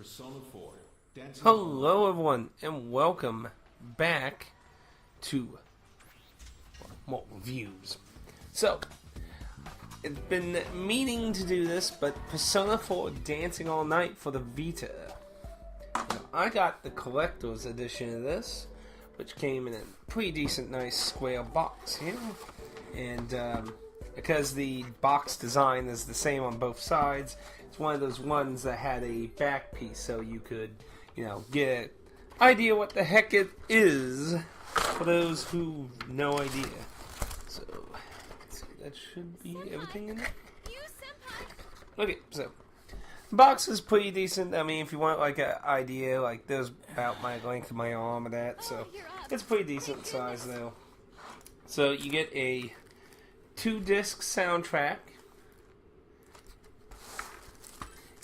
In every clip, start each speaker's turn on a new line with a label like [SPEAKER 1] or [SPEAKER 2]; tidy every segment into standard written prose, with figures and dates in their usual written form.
[SPEAKER 1] Persona 4. Dancing
[SPEAKER 2] Hello everyone, and welcome back to more reviews. So, it's been meaning to do this, but Persona 4 Dancing All Night for the Vita. Now, I got the collector's edition of this, which came in a pretty decent, nice square box here. And because the box design is the same on both sides, it's one of those ones that had a back piece, so you could, get an idea what the heck it is for those who have no idea. So, let's see, that should be everything in there. Okay, so the box is pretty decent. I mean, if you want like an idea, like there's about my length of my arm of that, so it's pretty decent size though. So you get a 2-disc soundtrack,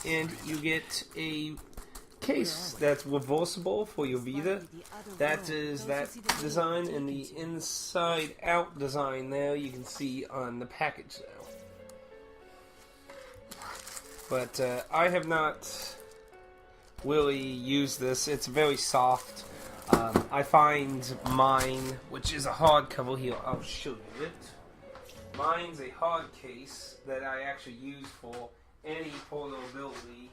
[SPEAKER 2] and you get a case that's reversible for your Vita. That is that design, and the inside out design there you can see on the package there. But I have not really used this. It's very soft. I find mine, which is a hardcover here, I'll show you it. Mine's a hard case that I actually use for any portability.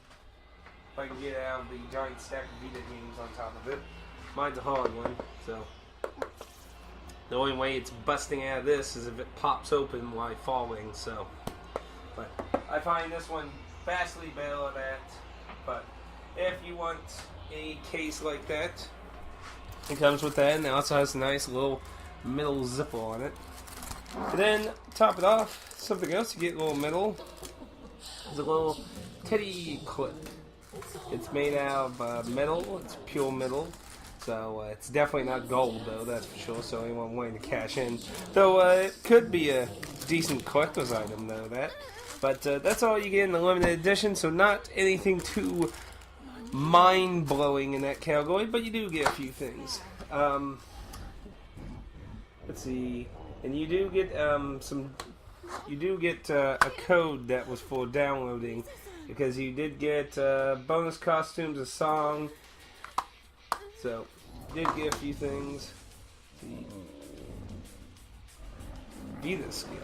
[SPEAKER 2] If I can get out of the giant stack of Vita games on top of it. Mine's a hard one, so the only way it's busting out of this is if it pops open while falling. So, but I find this one vastly better at that. But if you want a case like that, it comes with that, and it also has a nice little middle zipper on it. And then, top it off, something else you get a little middle. There's a little teddy clip. It's made out of metal. It's pure metal. So, it's definitely not gold, though, that's for sure. So, anyone wanting to cash in. Though, it could be a decent collector's item, though, that. But, that's all you get in the limited edition. So, not anything too mind-blowing in that category. But you do get a few things. Let's see. And you do get a code that was for downloading, because you did get bonus costumes, a song. So you did get a few things. Vita skin.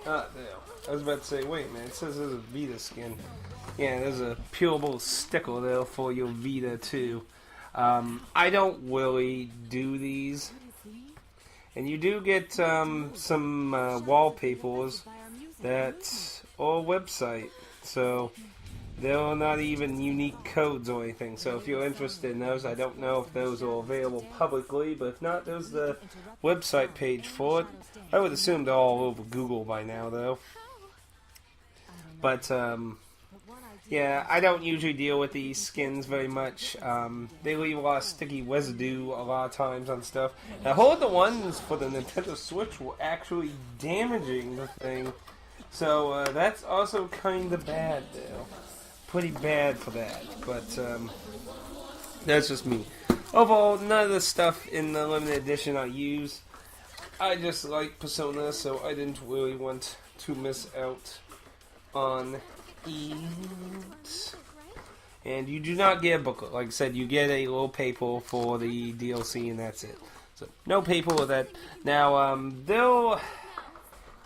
[SPEAKER 2] Ah, there. I was about to say, wait, man. It says there's a Vita skin. Yeah, there's a peelable sticker there for your Vita too. I don't really do these. And you do get some wallpapers that are a website, so they're not even unique codes or anything. So if you're interested in those, I don't know if those are available publicly, but if not, there's the website page for it. I would assume they're all over Google by now, though. But yeah, I don't usually deal with these skins very much. They leave a lot of sticky residue a lot of times on stuff. I heard the ones for the Nintendo Switch were actually damaging the thing. So that's also kind of bad, though. Pretty bad for that. But that's just me. Overall, none of the stuff in the limited edition I use. I just like Persona, so I didn't really want to miss out on it. And you do not get a booklet. Like I said, you get a little paper for the DLC, and that's it. So no paper with that. Now,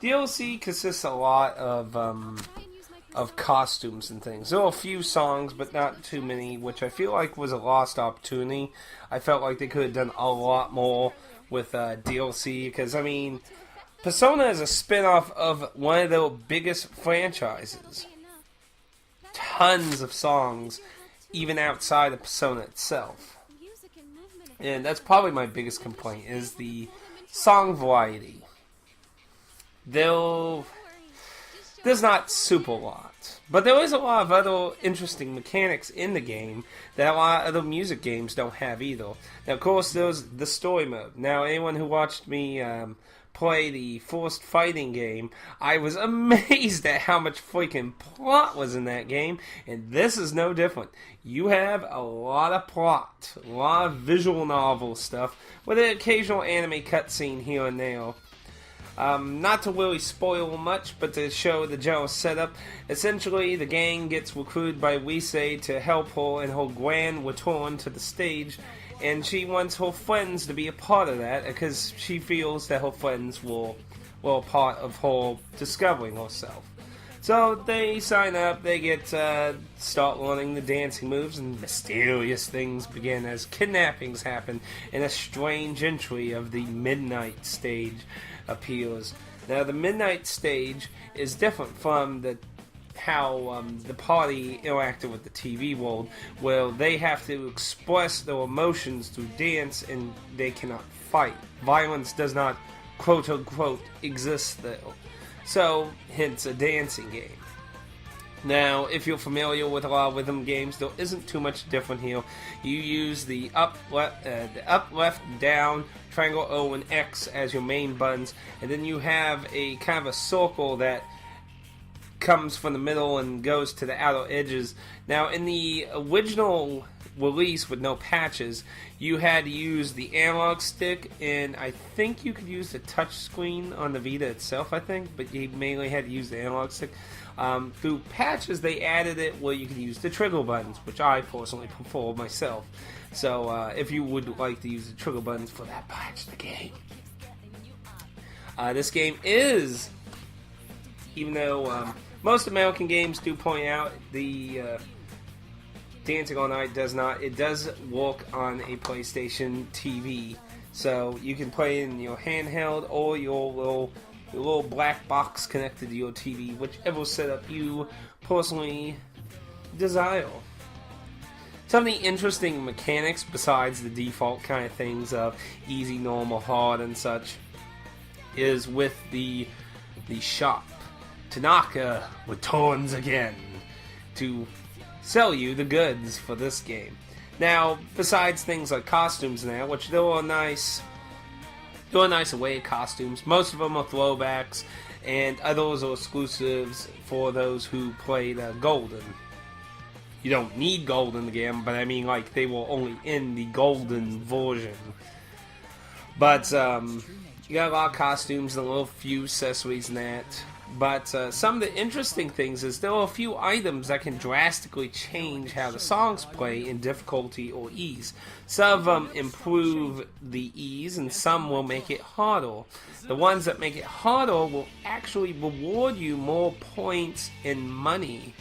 [SPEAKER 2] DLC consists a lot of costumes and things. There are a few songs, but not too many, which I feel like was a lost opportunity. I felt like they could have done a lot more with DLC, because I mean, Persona is a spin-off of one of their biggest franchises. Tons of songs, even outside of Persona itself. And that's probably my biggest complaint, is the song variety. There's not super lot, but there is a lot of other interesting mechanics in the game that a lot of other music games don't have either. Now, of course, there's the story mode. Now, anyone who watched me play the Forced Fighting game, I was amazed at how much freaking plot was in that game, and this is no different. You have a lot of plot, a lot of visual novel stuff, with an occasional anime cutscene here and there. Not to really spoil much, but to show the general setup, essentially the gang gets recruited by Weesay to help her in her grand return to the stage, and she wants her friends to be a part of that because she feels that her friends will a part of her discovering herself. So they sign up, they get start learning the dancing moves, and mysterious things begin as kidnappings happen, and a strange entry of the Midnight Stage appears. Now, the Midnight Stage is different from how the party interacted with the TV world, where they have to express their emotions through dance, and they cannot fight. Violence does not, quote-unquote, exist there. So, hence a dancing game. Now, if you're familiar with a lot of rhythm games, there isn't too much different here. You use the up, left, down, triangle, O, and X as your main buttons, and then you have a kind of a circle that comes from the middle and goes to the outer edges. Now, in the original release with no patches, you had to use the analog stick, and I think you could use the touch screen on the Vita itself, but you mainly had to use the analog stick. Through patches, they added it where you could use the trigger buttons, which I personally prefer myself. So if you would like to use the trigger buttons for that patch of the game. This game is, even though most American games do point out the Dancing All Night does not. It does work on a PlayStation TV, so you can play in your handheld or your little black box connected to your TV, whichever setup you personally desire. Some of the interesting mechanics, besides the default kind of things of easy, normal, hard, and such, is with the shop. Tanaka returns again to sell you the goods for this game. Now, besides things like costumes now, which there are nice array of costumes. Most of them are throwbacks, and others are exclusives for those who played Golden. You don't need Gold in the game, but I mean, like, they were only in the Golden version. But you got a lot of costumes and a little few accessories and that. But some of the interesting things is there are a few items that can drastically change how the songs play in difficulty or ease. Some of them improve the ease, and some will make it harder. The ones that make it harder will actually reward you more points in money,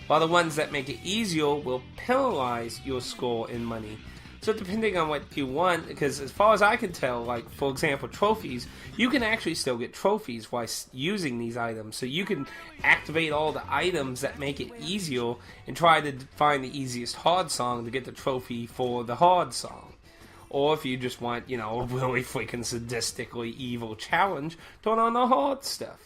[SPEAKER 2] while the ones that make it easier will penalize your score in money. So depending on what you want, because as far as I can tell, like, for example, trophies, you can actually still get trophies while using these items. So you can activate all the items that make it easier and try to find the easiest hard song to get the trophy for the hard song. Or if you just want, a really freaking sadistically evil challenge, turn on the hard stuff.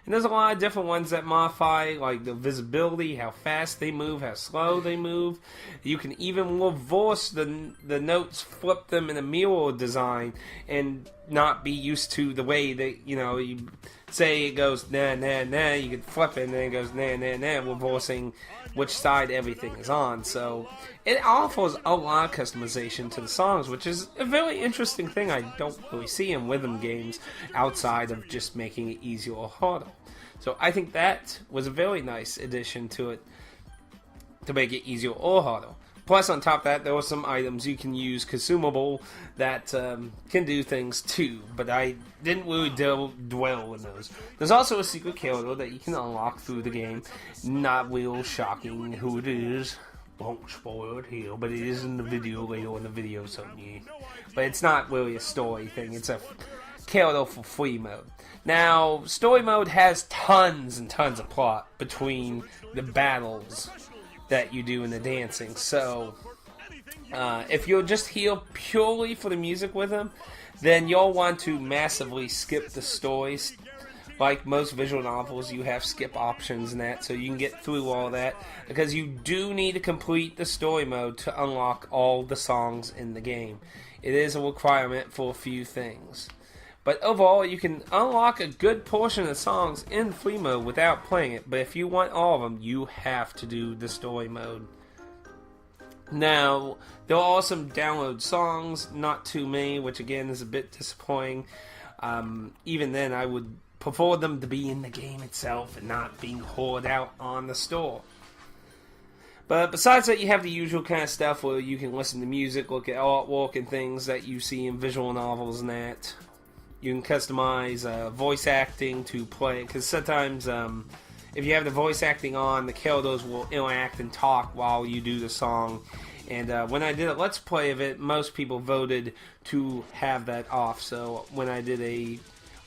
[SPEAKER 2] And there's a lot of different ones that modify, like the visibility, how fast they move, how slow they move. You can even reverse the notes, flip them in a mirror design, and not be used to the way that, you say it goes na na na, you can flip it, and then it goes na na na, reversing which side everything is on. So it offers a lot of customization to the songs, which is a very interesting thing I don't really see in rhythm games outside of just making it easier or harder. So I think that was a very nice addition to it to make it easier or harder. Plus, on top of that, there are some items you can use consumable that can do things too, but I didn't really dwell in those. There's also a secret character that you can unlock through the game. Not real shocking who it is. Won't spoil it here, but it is in the video later in the video, so yeah. But it's not really a story thing, it's a character for free mode. Now, story mode has tons and tons of plot between the battles that you do in the dancing. So, if you're just here purely for the music with them, then you'll want to massively skip the stories. Like most visual novels, you have skip options and that, so you can get through all that, because you do need to complete the story mode to unlock all the songs in the game. It is a requirement for a few things. But overall, you can unlock a good portion of the songs in free mode without playing it. But if you want all of them, you have to do the story mode. Now, there are some download songs, not too many, which again is a bit disappointing. Even then, I would prefer them to be in the game itself and not being hoarded out on the store. But besides that, you have the usual kind of stuff where you can listen to music, look at artwork and things that you see in visual novels and that. You can customize voice acting to play, because sometimes if you have the voice acting on, the characters will interact and talk while you do the song. And when I did a Let's Play of it, most people voted to have that off. So when I did a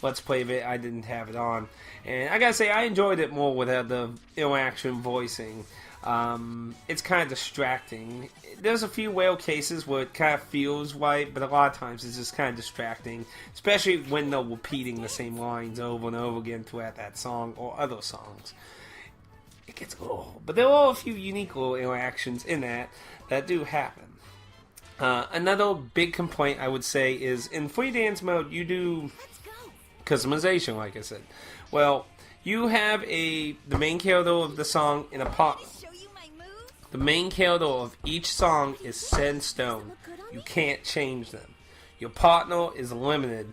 [SPEAKER 2] Let's Play of it, I didn't have it on. And I gotta say, I enjoyed it more without the interaction voicing. It's kind of distracting. There's a few whale cases where it kind of feels right, but a lot of times it's just kind of distracting, especially when they're repeating the same lines over and over again throughout that song or other songs. It gets a little, but there are a few unique little interactions in that do happen. Another big complaint I would say is in free dance mode you do customization, like I said. Well, you have the main character of the song in a partner. The main character of each song is set in stone. You can't change them. Your partner is limited.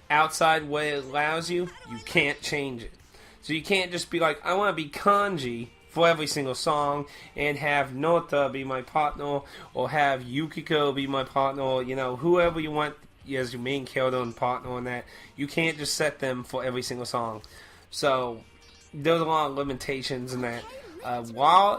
[SPEAKER 2] Outside where it allows you, you can't change it. So you can't just be like, I want to be kanji for every single song and have Nota be my partner or have Yukiko be my partner, or, whoever you want as your main character and partner on that. You can't just set them for every single song. So there's a lot of limitations in that. Why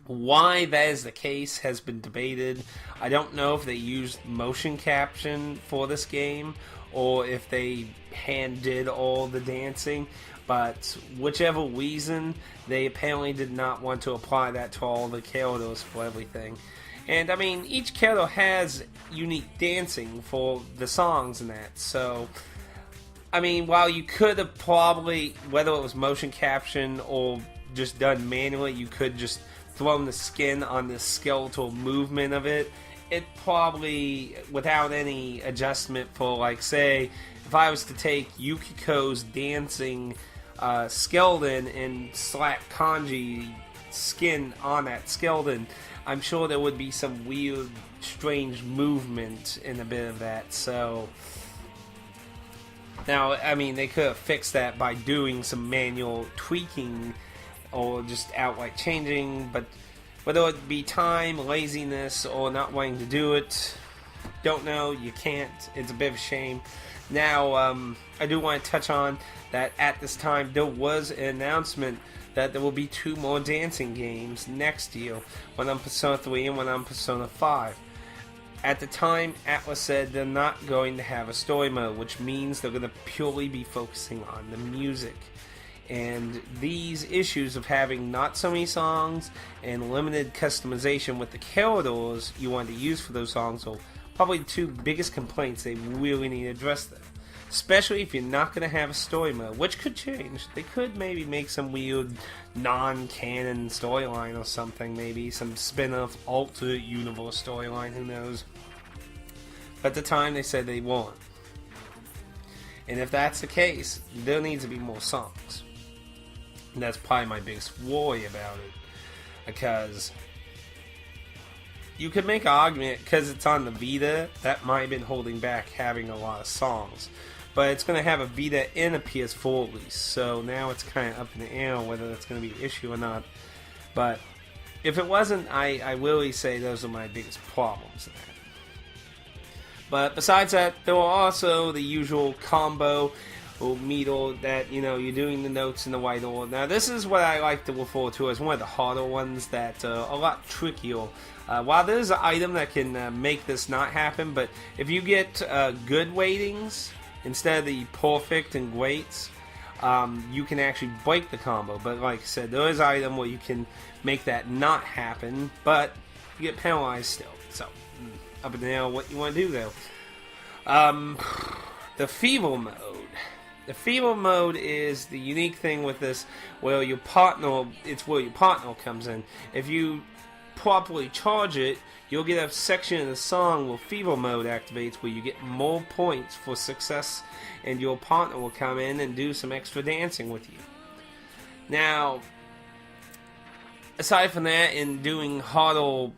[SPEAKER 2] that is the case has been debated. I don't know if they used motion caption for this game or if they hand did all the dancing, but whichever reason, they apparently did not want to apply that to all the characters for everything. And I mean, each character has unique dancing for the songs and that, so I mean, while you could have probably, whether it was motion caption or just done manually, you could just throw the skin on the skeletal movement of it. It probably, without any adjustment for, like, say, if I was to take Yukiko's dancing skeleton and slap kanji skin on that skeleton, I'm sure there would be some weird, strange movement in a bit of that, so now, I mean, they could have fixed that by doing some manual tweaking or just outright changing, but whether it be time, laziness, or not wanting to do it, don't know, you can't. It's a bit of a shame. Now, I do want to touch on that at this time there was an announcement that there will be 2 more dancing games next year, one on Persona 3 and one on Persona 5. At the time, Atlas said they're not going to have a story mode, which means they're going to purely be focusing on the music. And these issues of having not so many songs and limited customization with the characters you want to use for those songs are probably the 2 biggest complaints they really need to address there. Especially if you're not going to have a story mode, which could change. They could maybe make some weird non-canon storyline or something, maybe some spin-off alternate universe storyline, who knows. But at the time they said they won't. And if that's the case, there needs to be more songs. And that's probably my biggest worry about it. Because you could make an argument, because it's on the Vita, that might have been holding back having a lot of songs. But it's going to have a Vita and a PS4 release, so now it's kind of up in the air whether that's going to be an issue or not. But if it wasn't, I really say those are my biggest problems in that. But besides that, there are also the usual combo or meter that, you're doing the notes in the right order. Now, this is what I like to look forward to as one of the harder ones that are a lot trickier. While there's an item that can make this not happen, but if you get good weightings instead of the perfect and greats, you can actually break the combo. But like I said, there is an item where you can make that not happen, but you get penalized still. So, up in the air what you want to do though. The feeble mode. The feeble mode is the unique thing with this, where your partner comes in. If you properly charge it, you'll get a section of the song where feeble mode activates, where you get more points for success, and your partner will come in and do some extra dancing with you. Now, aside from that, in doing harder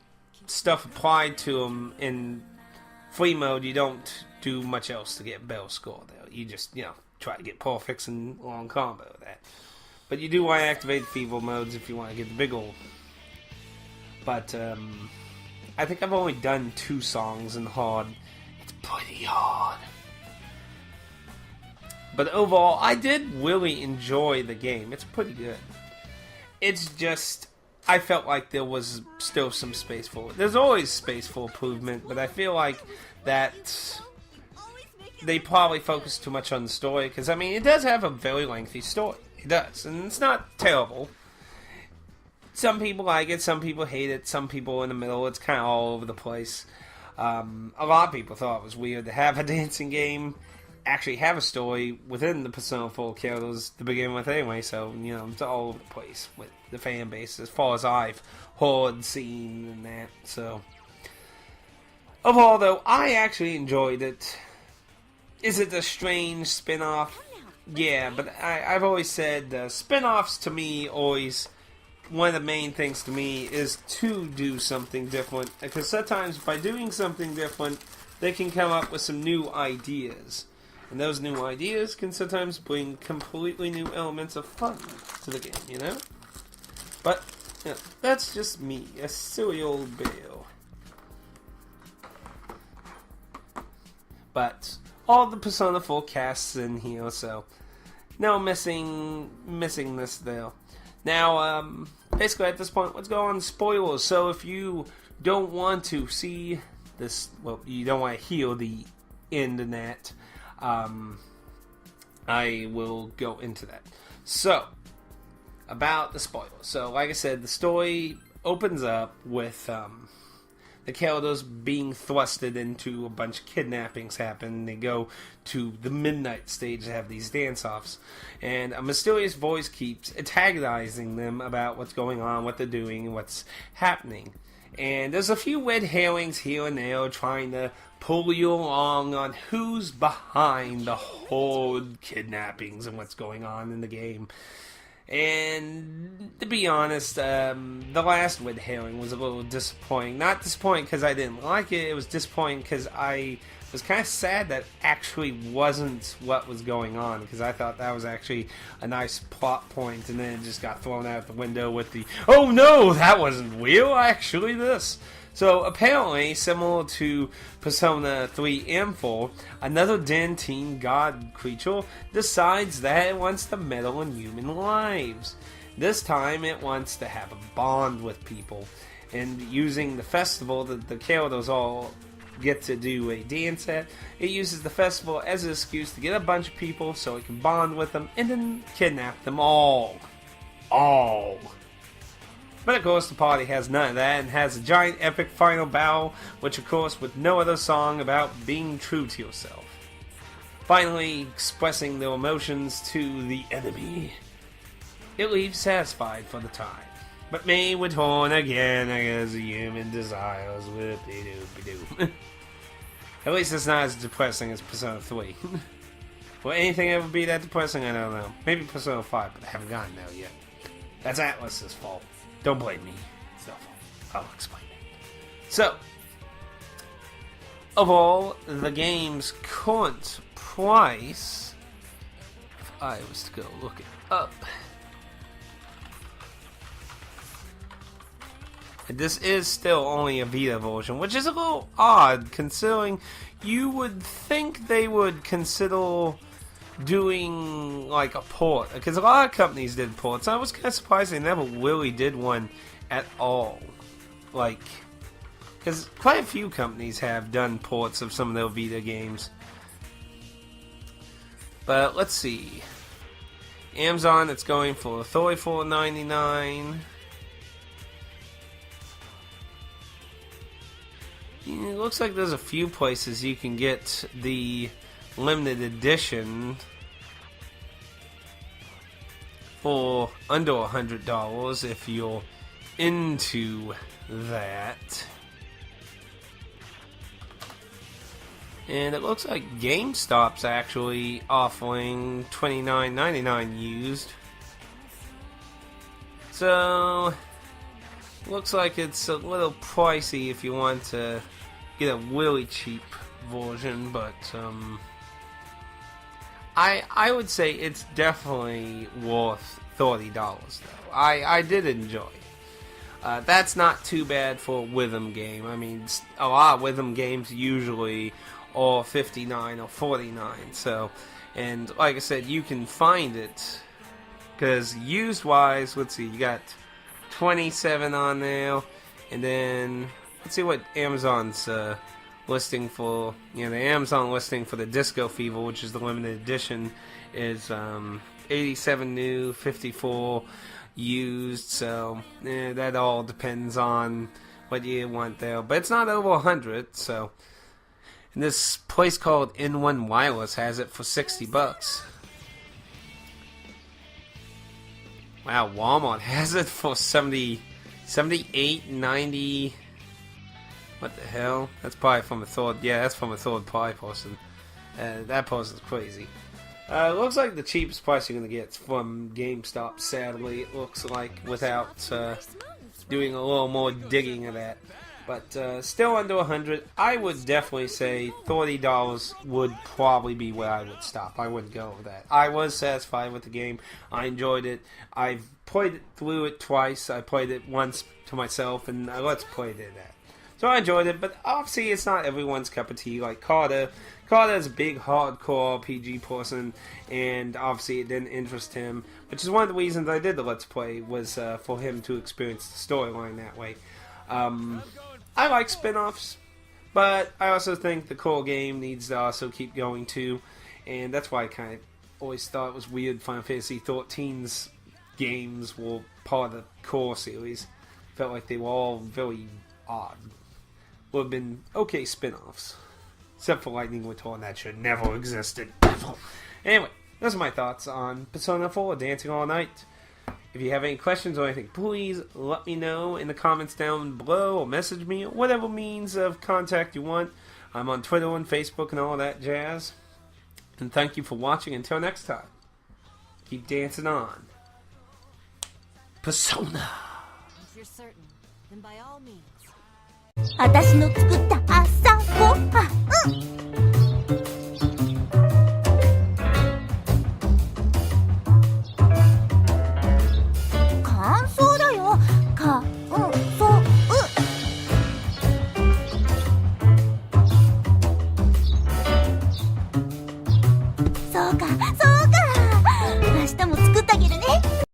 [SPEAKER 2] stuff applied to them in free mode, you don't do much else to get better score there. You just, try to get perfects and long combo with that. But you do want to activate the feeble modes if you want to get the big old. But I think I've only done 2 songs in hard. It's pretty hard. But overall, I did really enjoy the game. It's pretty good. It's just, I felt like there was still some space for it. There's always space for improvement, but I feel like that they probably focused too much on the story. Because, I mean, it does have a very lengthy story. It does. And it's not terrible. Some people like it, some people hate it, some people in the middle. It's kind of all over the place. A lot of people thought it was weird to have a dancing game actually have a story within the Persona 4 characters to begin with anyway, so, it's all over the place with the fan base as far as I've heard, seen, and that, so. Overall, though, I actually enjoyed it. Is it a strange spin-off? Yeah, but I've always said spin-offs to me always, one of the main things to me is to do something different, because sometimes by doing something different, they can come up with some new ideas. And those new ideas can sometimes bring completely new elements of fun to the game, But, that's just me, a silly old Bill. But, all the Persona 4 casts in here, so no missing this there. Now, basically at this point, let's go on spoilers. So if you don't want to see this, well, you don't want to hear the end of that, I will go into that. So, about the spoilers. So, like I said, the story opens up with the characters being thrusted into a bunch of kidnappings happen. They go to the midnight stage to have these dance-offs. And a mysterious voice keeps antagonizing them about what's going on, what they're doing, and what's happening. And there's a few red herrings here and there trying to pull you along on who's behind the whole kidnappings and what's going on in the game. And to be honest, the last red herring was a little disappointing. Not disappointing because I didn't like it, it was disappointing because I was kind of sad that actually wasn't what was going on, because I thought that was actually a nice plot point, and then it just got thrown out the window with the, oh no, that wasn't real, actually this. So apparently, similar to Persona 3 and 4, another Dantine god creature decides that it wants to meddle in human lives. This time it wants to have a bond with people, and using the festival that the characters all get to do a dance at, it uses the festival as an excuse to get a bunch of people so it can bond with them and then kidnap them all. But of course the party has none of that and has a giant epic final battle, which of course with no other song about being true to yourself. Finally expressing their emotions to the enemy. It leaves satisfied for the time, but may return again as the human desires. Whoop-de-doop-de-doo. At least it's not as depressing as Persona 3. Will anything ever be that depressing? I don't know. Maybe Persona 5, but I haven't gotten there yet. That's Atlus's fault. Don't blame me. It's their fault. I'll explain it. So, overall, the game's current price, if I was to go look it up, this is still only a Vita version, which is a little odd, considering you would think they would consider doing like a port, because a lot of companies did ports. I was kind of surprised they never really did one at all. Like, because quite a few companies have done ports of some of their Vita games. But let's see. Amazon, it's going for $34.99. It looks like there's a few places you can get the limited edition for under $100 if you're into that. And it looks like GameStop's actually offering $29.99 used. So looks like it's a little pricey if you want to get a really cheap version, but I would say it's definitely worth $30 though. I did enjoy it. That's not too bad for a rhythm game. I mean, a lot of rhythm games usually are $59 or $49. So, and like I said, you can find it because used wise, let's see, you got 27 on there, and then let's see what Amazon's listing for. The Amazon listing for the Disco Fever, which is the limited edition, is 87 new, 54 used. So that all depends on what you want there, but it's not over 100. So, and this place called N1 Wireless has it for $60. Wow, Walmart has it for 78, 90. What the hell? That's probably from a third. Yeah, that's from a third party person. That person's crazy. Looks like the cheapest price you're gonna get from GameStop. Sadly, it looks like without doing a little more digging of that. But still under 100. I would definitely say $30 would probably be where I would stop. I wouldn't go over that. I was satisfied with the game. I enjoyed it. I've played it through it twice. I played it once to myself, and let's play it that. So I enjoyed it, but obviously it's not everyone's cup of tea. Like Carter is a big hardcore RPG person, and obviously it didn't interest him, which is one of the reasons I did the Let's Play, was for him to experience the storyline that way. I like spin-offs, but I also think the core game needs to also keep going too, and that's why I kind of always thought it was weird Final Fantasy XIII's games were part of the core series. Felt like they were all very odd. Would have been okay spin-offs, except for Lightning Return, that should never existed. Anyway, those are my thoughts on Persona 4 Dancing All Night. If you have any questions or anything, please let me know in the comments down below, or message me, or whatever means of contact you want. I'm on Twitter and Facebook and all that jazz. And thank you for watching. Until next time, keep dancing on. Persona.
[SPEAKER 3] If you're certain, then by all means.
[SPEAKER 4] 私の作った